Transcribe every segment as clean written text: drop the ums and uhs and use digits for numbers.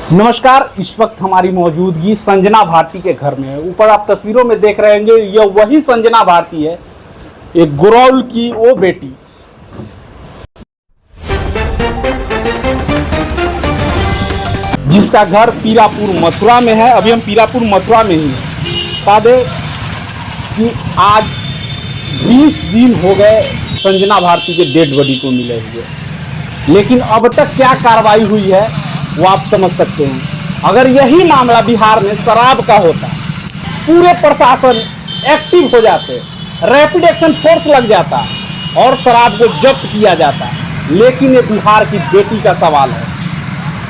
नमस्कार। इस वक्त हमारी मौजूदगी संजना भारती के घर में है। ऊपर आप तस्वीरों में देख रहे होंगे, यह वही संजना भारती है, एक गुरौल की वो बेटी जिसका घर पीरापुर मथुरा में है। अभी हम पीरापुर मथुरा में ही हैं। बता दें कि आज 20 दिन हो गए संजना भारती के डेड बॉडी को मिले हुए, लेकिन अब तक क्या कार्रवाई हुई है वो आप समझ सकते हैं। अगर यही मामला बिहार में शराब का होता, पूरे प्रशासन एक्टिव हो जाते, रैपिड एक्शन फोर्स लग जाता और शराब को जब्त किया जाता, लेकिन ये बिहार की बेटी का सवाल है।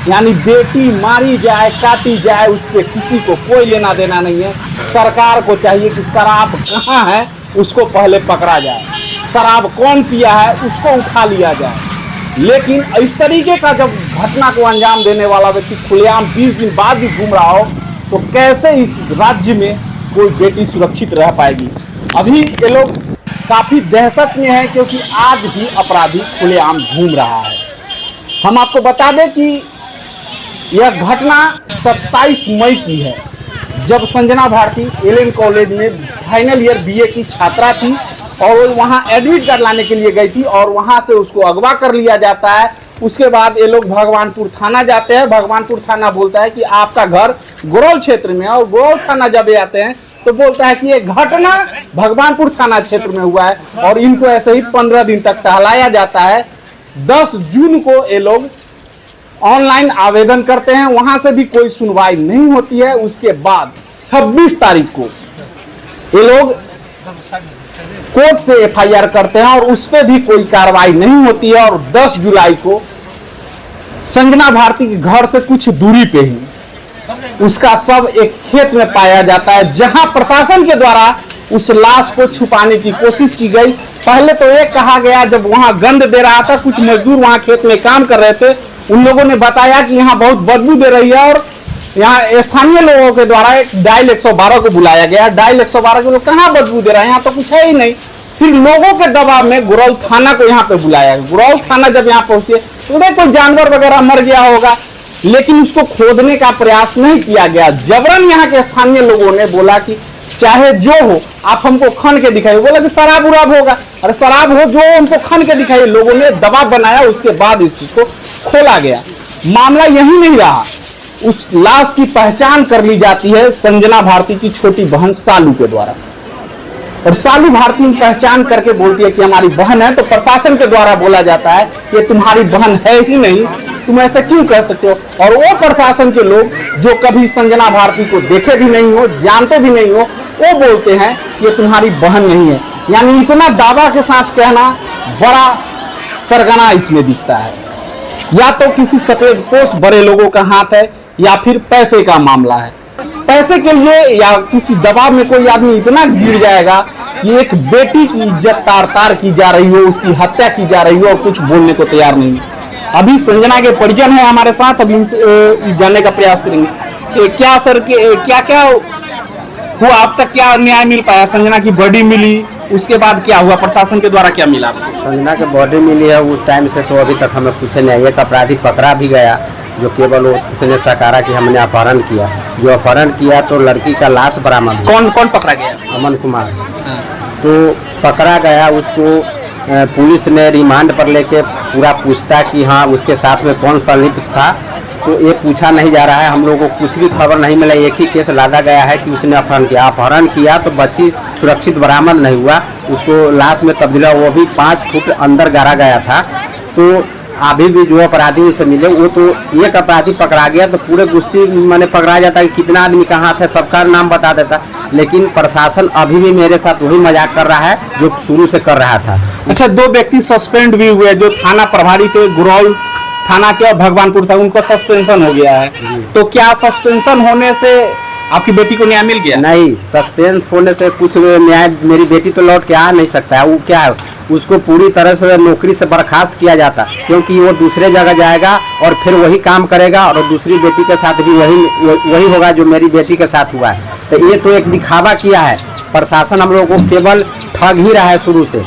यानी बेटी मारी जाए, काटी जाए, उससे किसी को कोई लेना देना नहीं है। सरकार को चाहिए कि शराब कहाँ है उसको पहले पकड़ा जाए, शराब कौन पिया है उसको उठा लिया जाए। लेकिन इस तरीके का जब घटना को अंजाम देने वाला व्यक्ति खुलेआम 20 दिन बाद भी घूम रहा हो, तो कैसे इस राज्य में कोई बेटी सुरक्षित रह पाएगी। अभी ये लोग काफ़ी दहशत में हैं, क्योंकि आज भी अपराधी खुलेआम घूम रहा है। हम आपको बता दें कि यह घटना 27 मई की है, जब संजना भारती एलएन कॉलेज में फाइनल ईयर बीए की छात्रा थी और वो वहाँ एडमिट कार्ड लाने के लिए गई थी और वहाँ से उसको अगवा कर लिया जाता है। उसके बाद ये लोग भगवानपुर थाना जाते हैं। भगवानपुर थाना बोलता है कि आपका घर गुरौल क्षेत्र में है, और गुरौल थाना जब आते हैं तो बोलता है कि ये घटना भगवानपुर थाना क्षेत्र में हुआ है, और इनको ऐसे ही 15 दिन तक टहलाया जाता है। 10 जून को ये लोग ऑनलाइन आवेदन करते हैं, वहां से भी कोई सुनवाई नहीं होती है। उसके बाद 26 तारीख को ये लोग कोर्ट से एफआईआर करते हैं और उस पर भी कोई कार्रवाई नहीं होती है। और 10 जुलाई को संजना भारती के घर से कुछ दूरी पे ही उसका शव एक खेत में पाया जाता है, जहां प्रशासन के द्वारा उस लाश को छुपाने की कोशिश की गई। पहले तो ये कहा गया, जब वहां गंध दे रहा था, कुछ मजदूर वहां खेत में काम कर रहे थे, उन लोगों ने बताया कि यहाँ बहुत बदबू दे रही है, और यहाँ स्थानीय लोगों के द्वारा एक डायल 112 को बुलाया गया। डायल 112 के लोग कहाँ बदबू दे रहे हैं, यहाँ तो कुछ है ही नहीं। फिर लोगों के दबाव में गुरौल थाना को यहाँ पे बुलाया गया। गुरौल थाना जब यहाँ पहुंचे तो कोई जानवर वगैरह मर गया होगा, लेकिन उसको खोदने का प्रयास नहीं किया गया। जबरन यहाँ के स्थानीय लोगों ने बोला कि चाहे जो हो आप हमको खन के दिखाइए। बोला कि शराब उराब होगा, अरे शराब हो जो हमको खन के दिखाइए। लोगों ने दबाव बनाया, उसके बाद इस चीज को खोला गया। मामला यही नहीं रहा, उस लाश की पहचान कर ली जाती है संजना भारती की छोटी बहन सालू के द्वारा, और सालू भारती पहचान करके बोलती है कि हमारी बहन है। तो प्रशासन के द्वारा बोला जाता है कि तुम्हारी बहन है ही नहीं, तुम ऐसा क्यों कह सकते हो। और वो प्रशासन के लोग जो कभी संजना भारती को देखे भी नहीं हो, जानते भी नहीं हो, वो बोलते हैं कि तुम्हारी बहन नहीं है। यानी इतना दावा के साथ कहना बड़ा सरगना इसमें दिखता है। या तो किसी सफेद पोश बड़े लोगों का हाथ है, या फिर पैसे का मामला है। पैसे के लिए या किसी दबाव में कोई आदमी इतना गिर जाएगा कि एक बेटी की इज्जत तार तार की जा रही हो, उसकी हत्या की जा रही हो, और कुछ बोलने को तैयार नहीं। अभी संजना के परिजन है हमारे साथ, अभी इनसे जानने का प्रयास करेंगे। क्या सर के क्या क्या हुआ अब तक, क्या न्याय मिल पाया? संजना की बॉडी मिली, उसके बाद क्या हुआ, प्रशासन के द्वारा क्या मिला? संजना की बॉडी मिली है, उस टाइम से तो अभी तक हमें कुछ नहीं। एक अपराधी पकड़ा भी गया, जो केवल उसने सकारा कि हमने अपहरण किया। जो अपहरण किया तो लड़की का लाश बरामद। कौन कौन पकड़ा गया? अमन कुमार। तो पकड़ा गया, उसको पुलिस ने रिमांड पर लेके पूरा पूछता कि हाँ उसके साथ में कौन संलिप्त था, तो ये पूछा नहीं जा रहा है। हम लोगों को कुछ भी खबर नहीं मिला। एक ही केस लादा गया है कि उसने अपहरण किया तो बच्ची सुरक्षित बरामद नहीं हुआ, उसको लाश में तब्दील, वो भी 5 फुट अंदर गाड़ा गया था। तो अभी भी जो अपराधी से मिले, वो तो एक अपराधी पकड़ा गया तो पूरे गुस्ती मैंने पकड़ा जाता कि कितना आदमी का हाथ है, सबका नाम बता देता। लेकिन प्रशासन अभी भी मेरे साथ वही मजाक कर रहा है जो शुरू से कर रहा था। अच्छा, 2 व्यक्ति सस्पेंड भी हुए जो थाना प्रभारी थे, गुरौल थाना के और भगवानपुर था, उनको सस्पेंशन हो गया है। तो क्या सस्पेंशन होने से आपकी बेटी को न्याय मिल गया? नहीं, सस्पेंस होने से कुछ न्याय, मेरी बेटी तो लौट के आ नहीं सकता है। वो क्या है, उसको पूरी तरह से नौकरी से बर्खास्त किया जाता, क्योंकि वो दूसरे जगह जाएगा और फिर वही काम करेगा, और दूसरी बेटी के साथ भी वही होगा जो मेरी बेटी के साथ हुआ है। तो ये तो एक दिखावा किया है प्रशासन, हम लोगों को केवल ठग ही रहा है शुरू से,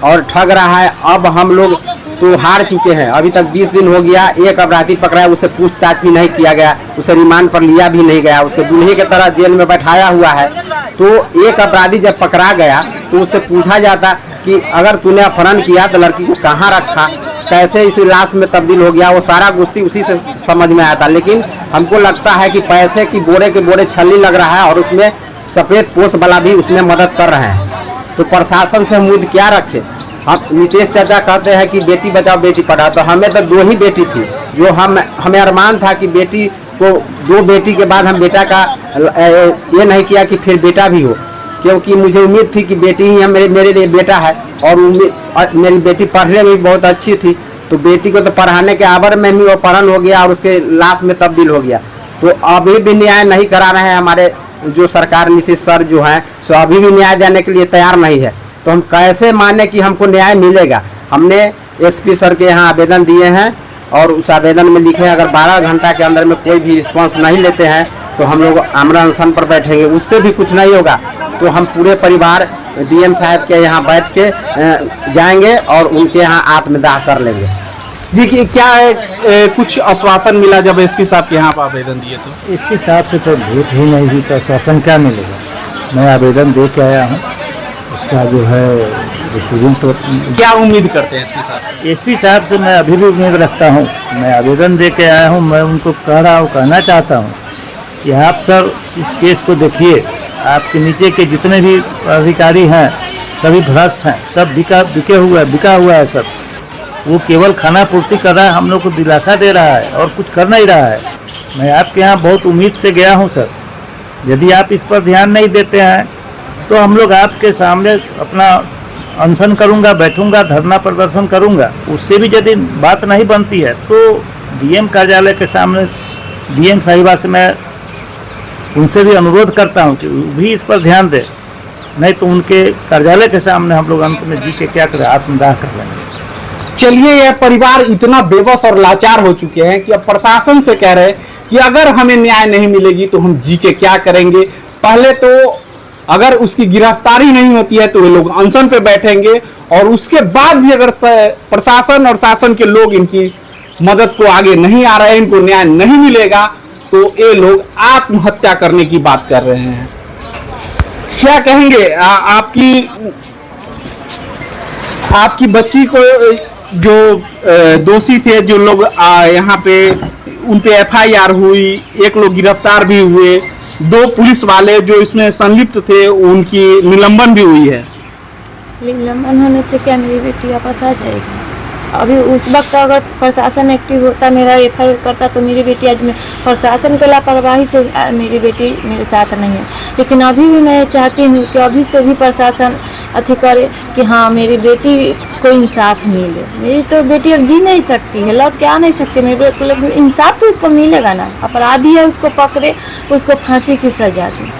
और ठग रहा है। अब हम लोग तो हार चुके हैं। अभी तक 20 दिन हो गया, एक अपराधी पकड़ा है, उसे पूछताछ भी नहीं किया गया, उसे रिमांड पर लिया भी नहीं गया, उसके दूल्हे की तरह जेल में बैठाया हुआ है। तो एक अपराधी जब पकड़ा गया तो उससे पूछा जाता कि अगर तूने अपहरण किया तो लड़की को कहाँ रखा, कैसे इस लाश में तब्दील हो गया, वो सारा गुस्ती उसी से समझ में आया था। लेकिन हमको लगता है कि पैसे की बोरे के बोरे छलनी लग रहा है और उसमें सफ़ेद पोश वाला भी उसमें मदद कर रहे हैं। तो प्रशासन से उम्मीद क्या रखे? हम नीतीश चाचा कहते हैं कि बेटी बचाओ बेटी पढ़ाओ, तो हमें तो 2 ही बेटी थी, जो हमें अरमान था कि बेटी को 2 बेटी के बाद हम बेटा का ये नहीं किया कि फिर बेटा भी हो, क्योंकि मुझे उम्मीद थी कि बेटी ही मेरे लिए बेटा है। और मेरी बेटी पढ़ने में भी बहुत अच्छी थी, तो बेटी को तो पढ़ाने के आवर में ही वो अपहरण हो गया और उसके लाश में तब्दील हो गया। तो अभी भी न्याय नहीं करा रहे हैं हमारे जो सरकार, नीतीश सर जो हैं, सो अभी भी न्याय देने के लिए तैयार नहीं है। तो हम कैसे माने कि हमको न्याय मिलेगा? हमने एसपी सर के यहाँ आवेदन दिए हैं और उस आवेदन में लिखे हैं अगर 12 घंटा के अंदर में कोई भी रिस्पांस नहीं लेते हैं तो हम लोग आमरण अनशन पर बैठेंगे। उससे भी कुछ नहीं होगा तो हम पूरे परिवार डीएम साहब के यहाँ बैठ के जाएंगे और उनके यहाँ आत्मदाह कर लेंगे। जी कि क्या है, कुछ आश्वासन मिला जब एसपी साहब के यहाँ आप आवेदन दिए तो? इसके हिसाब से तो भेंट ही नहीं हुई, तो आश्वासन क्या मिलेगा? मैं आवेदन दे के आया हूँ, उसका जो है डिसीजन तो क्या उम्मीद करते हैं एसपी साहब? एसपी साहब से मैं अभी भी उम्मीद रखता हूँ। मैं आवेदन दे के आया हूँ, मैं उनको कहना चाहता हूँ कि आप सर इस केस को देखिए, आपके नीचे के जितने भी अधिकारी हैं सभी भ्रष्ट हैं, सब बिका हुआ है सब। वो केवल खाना पूर्ति कर रहा है, हम लोग को दिलासा दे रहा है और कुछ कर नहीं रहा है। मैं आपके यहाँ बहुत उम्मीद से गया हूँ सर, यदि आप इस पर ध्यान नहीं देते हैं तो हम लोग आपके सामने अपना अनशन करूँगा, बैठूँगा, धरना प्रदर्शन करूँगा। उससे भी यदि बात नहीं बनती है तो डीएम कार्यालय के सामने डीएम साहिबा से मैं उनसे भी अनुरोध करता हूँ कि भी इस पर ध्यान दें, नहीं तो उनके कार्यालय के सामने हम लोग अंत में जी के क्या करें, आत्मदाह कर लेंगे। चलिए, यह परिवार इतना बेबस और लाचार हो चुके हैं कि अब प्रशासन से कह रहे हैं कि अगर हमें न्याय नहीं मिलेगी तो हम जी के क्या करेंगे। पहले तो अगर उसकी गिरफ्तारी नहीं होती है तो वे लोग अनशन पे बैठेंगे और उसके बाद भी अगर प्रशासन और शासन के लोग इनकी मदद को आगे नहीं आ रहे हैं, इनको न्याय नहीं मिलेगा, तो ये लोग आत्महत्या करने की बात कर रहे हैं। क्या कहेंगे? आपकी बच्ची को जो दोषी थे, जो लोग यहाँ पे उन पे एफआईआर हुई, एक लोग गिरफ्तार भी हुए, 2 पुलिस वाले जो इसमें संलिप्त थे उनकी निलंबन भी हुई है। निलंबन होने से क्या मेरी बेटी वापस आ जाएगी? अभी उस वक्त अगर प्रशासन एक्टिव होता, मेरा एफआईआर करता, तो मेरी बेटी आज में प्रशासन के लापरवाही से मेरी बेटी मेरे साथ नहीं है। लेकिन अभी भी मैं चाहती हूँ कि अभी से भी प्रशासन अथी करे कि हाँ मेरी बेटी को इंसाफ मिले। मेरी तो बेटी अब जी नहीं सकती है, लौट के आ नहीं सकती मेरी बेटी, लेकिन इंसाफ तो उसको मिलेगा ना। अपराधी है, उसको पकड़े, उसको फांसी की सजा दी।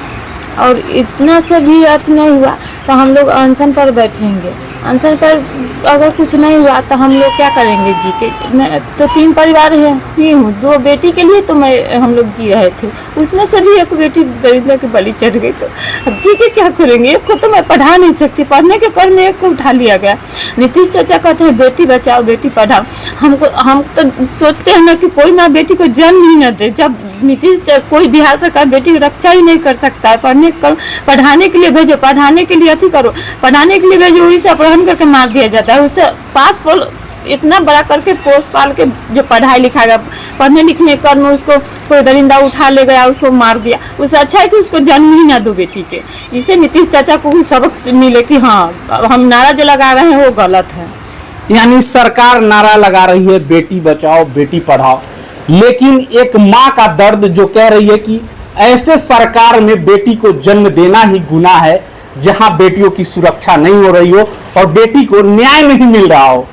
और इतना से भी अर्थ नहीं हुआ तो हम लोग अनशन पर बैठेंगे। अनशन पर अगर कुछ नहीं हुआ तो हम लोग क्या करेंगे जी के? मैं तो 3 परिवार ही हूँ, 2 बेटी के लिए तो हम लोग जी रहे थे, उसमें से भी एक बेटी दरिंदा की बलि चढ़ गई। तो अब जी के क्या करेंगे? एक को तो मैं पढ़ा नहीं सकती, पढ़ने के क्रम में एक को उठा लिया गया। नीतीश चाचा कहते हैं बेटी बचाओ बेटी पढ़ाओ, हम तो सोचते हैं ना कि कोई माँ बेटी को जन्म ही न दे। जब नीतीश कोई बिहार सरकार बेटी की रक्षा ही नहीं कर सकता है, पढ़ाने के लिए भेजो, पढ़ाने के लिए अथी करो, पढ़ाने के लिए भेजो, वही से अपहरण करके मार दिया जाता है। उसे पास इतना बड़ा करके पोस पाल के जो पढ़ाई लिखाएगा, पढ़ने लिखने क्रम में उसको कोई दरिंदा उठा ले गया, उसको मार दिया। उससे अच्छा है कि उसको जन्म ही ना दो बेटी के। इसे नीतीश चाचा को सबक मिले कि हाँ हम नारा जो लगा रहे हैं वो गलत है। यानी सरकार नारा लगा रही है बेटी बचाओ बेटी पढ़ाओ, लेकिन एक माँ का दर्द जो कह रही है कि ऐसे सरकार में बेटी को जन्म देना ही गुनाह है जहां बेटियों की सुरक्षा नहीं हो रही हो और बेटी को न्याय नहीं मिल रहा हो,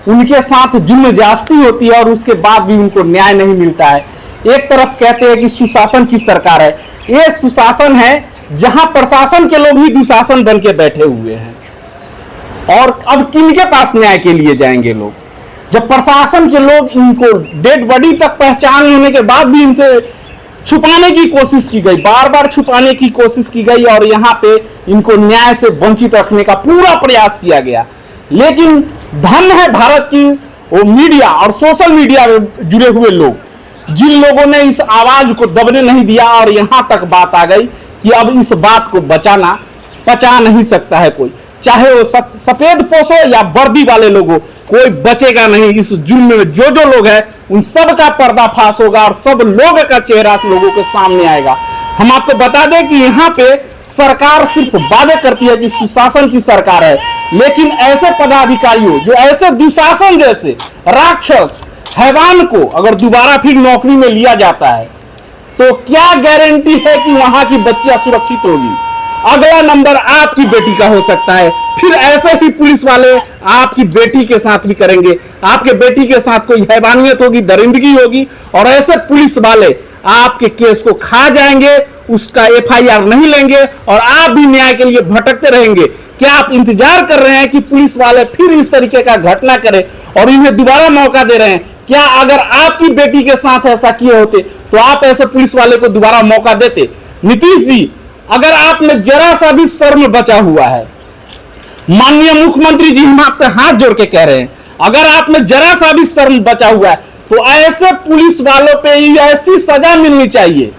उनके साथ जुल्म ज्यादती होती है और उसके बाद भी उनको न्याय नहीं मिलता है। एक तरफ कहते हैं कि सुशासन की सरकार है, ये सुशासन है जहां प्रशासन के लोग ही दुशासन बन के बैठे हुए हैं। और अब किनके पास न्याय के लिए जाएंगे लोग, जब प्रशासन के लोग इनको डेड बॉडी तक पहचान होने के बाद भी इनसे छुपाने की कोशिश की गई, बार बार छुपाने की कोशिश की गई और यहाँ पे इनको न्याय से वंचित रखने का पूरा प्रयास किया गया। लेकिन धन है भारत की वो मीडिया और सोशल मीडिया में जुड़े हुए लोग, जिन लोगों ने इस आवाज को दबने नहीं दिया और यहां तक बात आ गई कि अब इस बात को पचा नहीं सकता है कोई, चाहे वो सफेद पोश हो या वर्दी वाले लोग हो, कोई बचेगा नहीं इस जुल्म में। जो लोग हैं उन सब का पर्दाफाश होगा और सब लोग का चेहरा लोगों के सामने आएगा। हम आपको बता दें कि यहाँ पे सरकार सिर्फ वादे करती है कि सुशासन की सरकार है, लेकिन ऐसे पदाधिकारियों जो ऐसे दुशासन जैसे राक्षस हैवान को अगर दोबारा फिर नौकरी में लिया जाता है तो क्या गारंटी है कि वहां की बच्चियां सुरक्षित होगी? अगला नंबर आपकी बेटी का हो सकता है। फिर ऐसे ही पुलिस वाले आपकी बेटी के साथ भी करेंगे, आपके बेटी के साथ कोई हैवानियत होगी, दरिंदगी होगी और ऐसे पुलिस वाले आपके केस को खा जाएंगे, उसका एफआईआर नहीं लेंगे और आप भी न्याय के लिए भटकते रहेंगे। क्या आप इंतजार कर रहे हैं कि पुलिस वाले फिर इस तरीके का घटना करें और इन्हें दोबारा मौका दे रहे हैं? क्या अगर आपकी बेटी के साथ ऐसा किए होते तो आप ऐसे पुलिस वाले को दोबारा मौका देते? नीतीश जी, अगर आप में जरा सा भी शर्म बचा हुआ है, माननीय मुख्यमंत्री जी हम आपसे हाथ जोड़ के कह रहे हैं, अगर आप में जरा सा भी शर्म बचा हुआ है तो ऐसे पुलिस वालों पे ऐसी सजा मिलनी चाहिए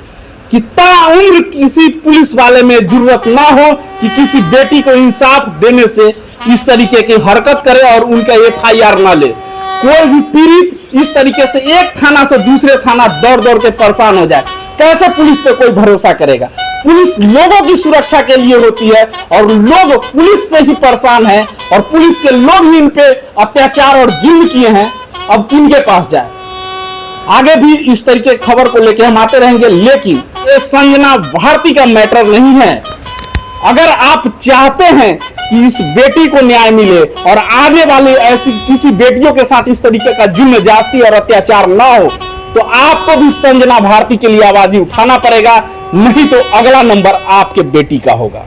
कि ताउम्र किसी पुलिस वाले में जरूरत ना हो कि किसी बेटी को इंसाफ देने से इस तरीके की हरकत करे और उनका एफआईआर ना ले। कोई भी पीड़ित इस तरीके से एक थाना से दूसरे थाना दौड़ दौड़ के परेशान हो जाए, कैसे पुलिस पे कोई भरोसा करेगा? पुलिस लोगों की सुरक्षा के लिए होती है और लोग पुलिस से ही परेशान हैं और पुलिस के लोग ही इन पे अत्याचार और जुल्म किए हैं। अब किनके पास जाए? आगे भी इस तरीके की खबर को लेकर हम आते रहेंगे, लेकिन ये संजना भारती का मैटर नहीं है। अगर आप चाहते हैं कि इस बेटी को न्याय मिले और आगे वाले ऐसी किसी बेटियों के साथ इस तरीके का जुल्म ज्यादती और अत्याचार ना हो तो आपको भी संजना भारती के लिए आवाज उठाना पड़ेगा, नहीं तो अगला नंबर आपके बेटी का होगा।